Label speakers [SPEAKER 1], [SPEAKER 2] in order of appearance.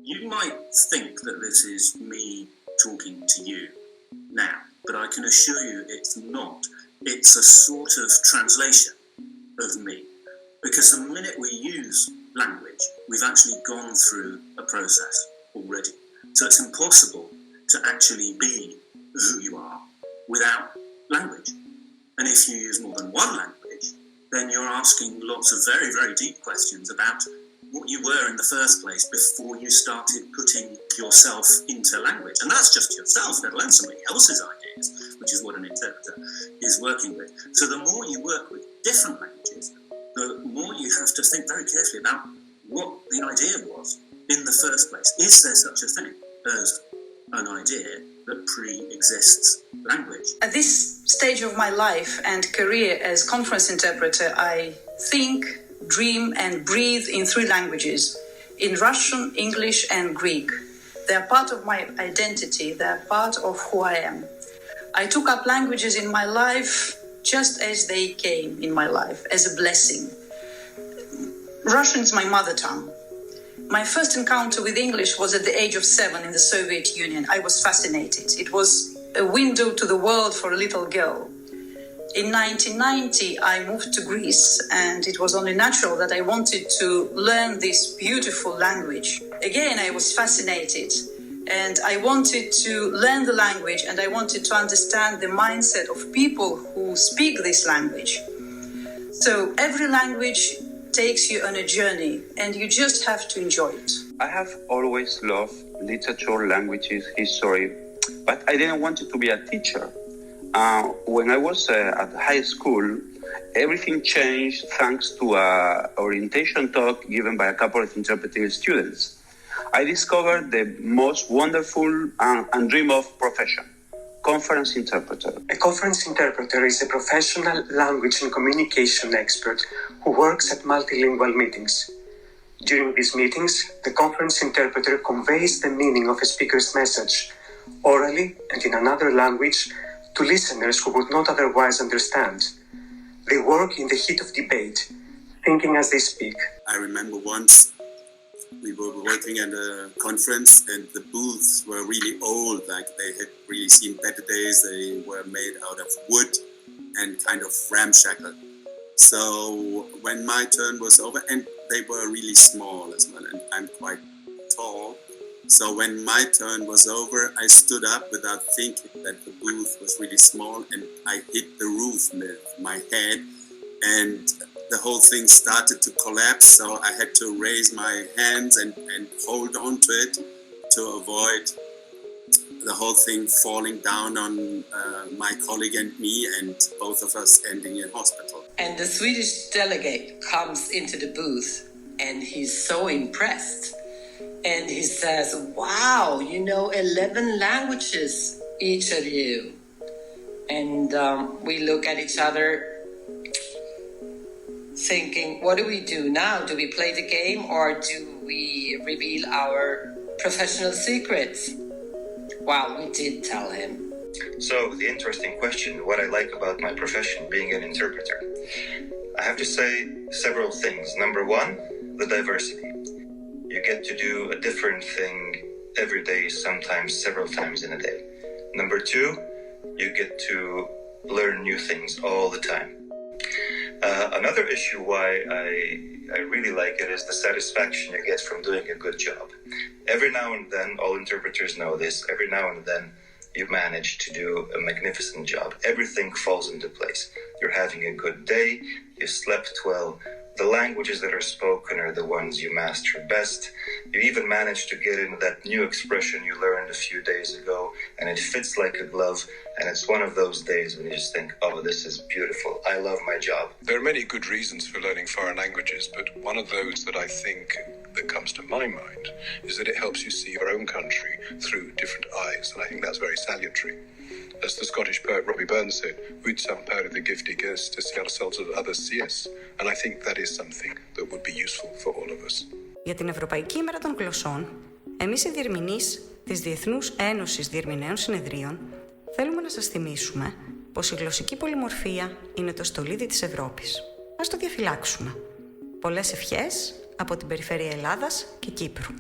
[SPEAKER 1] You might think that this is me talking to you now, but I can assure you it's not. It's a sort of translation of me. Because the minute we use language, we've actually gone through a process already. So it's impossible to actually be who you are without language. And if you use more than one language, then you're asking lots of very, very deep questions about what you were in the first place before you started putting yourself into language. And that's just yourself, let alone somebody else's ideas, which is what an interpreter is working with. So the more you work with different languages, the more you have to think very carefully about what the idea was in the first place. Is there such a thing as an idea that pre-exists language?
[SPEAKER 2] At this stage of my life and career as conference interpreter, I think, dream and breathe in 3 languages, in Russian, English and Greek. They are part of my identity, they are part of who I am. I took up languages in my life just as they came in my life, as a blessing. Russian is my mother tongue. My first encounter with English was at the age of 7 in the Soviet Union. I was fascinated. It was a window to the world for a little girl. In 1990, I moved to Greece, and it was only natural that I wanted to learn this beautiful language. Again, I was fascinated, and I wanted to learn the language, and I wanted to understand the mindset of people who speak this language. So every language takes you on a journey, and you just have to enjoy it.
[SPEAKER 3] I have always loved literature, languages, history, but I didn't want to be a teacher. When I was at high school, everything changed thanks to an orientation talk given by a couple of interpreting students. I discovered the most wonderful and dream of profession, conference interpreter.
[SPEAKER 4] A conference interpreter is a professional language and communication expert who works at multilingual meetings. During these meetings, the conference interpreter conveys the meaning of a speaker's message, orally and in another language, to listeners who would not otherwise understand. They work in the heat of debate, thinking as they speak.
[SPEAKER 5] I remember once we were working at a conference and the booths were really old, like they had really seen better days. They were made out of wood and kind of ramshackle. So when my turn was over, and they were really small as well, and I'm quite tall. So when my turn was over, I stood up without thinking that the booth was really small, and I hit the roof with my head, and the whole thing started to collapse. So I had to raise my hands and hold on to it to avoid the whole thing falling down on my colleague and me, and both of us ending in hospital.
[SPEAKER 6] And the Swedish delegate comes into the booth, and he's so impressed. And he says, wow, you know 11 languages, each of you. And we look at each other thinking, what do we do now? Do we play the game, or do we reveal our professional secrets? Well, we did tell him.
[SPEAKER 7] So, the interesting question, what I like about my profession, being an interpreter. I have to say several things. Number 1, the diversity. You get to do a different thing every day, sometimes several times in a day. Number 2, you get to learn new things all the time. Another issue why I really like it is the satisfaction you get from doing a good job. Every now and then, all interpreters know this, every now and then you manage to do a magnificent job. Everything falls into place. You're having a good day, you slept well, the languages that are spoken are the ones you master best. You even manage to get in that new expression you learned a few days ago, and it fits like a glove, and it's one of those days when you just think, oh, this is beautiful, I love my job.
[SPEAKER 8] There are many good reasons for learning foreign languages, but one of those that I think that comes to my mind is that it helps you see your own country through different eyes, and I think that's very salutary. As the Scottish poet Robbie Burns said, "We'd some power of the gifty ghost to see ourselves as others see us," and I think that is something that would be useful for all of us.
[SPEAKER 9] Για την Ευρωπαϊκή ημέρα των γλωσσών, εμείς οι διερμηνείς της Διεθνούς Ένωσης Διερμηνέων Συνεδρίων θέλουμε να σας θυμίσουμε πως η γλωσσική πολυμορφία είναι το στολίδι της Ευρώπης. Ας το διαφυλάξουμε. Πολλές ευχές από την περιφέρεια Ελλάδας και Κύπρου.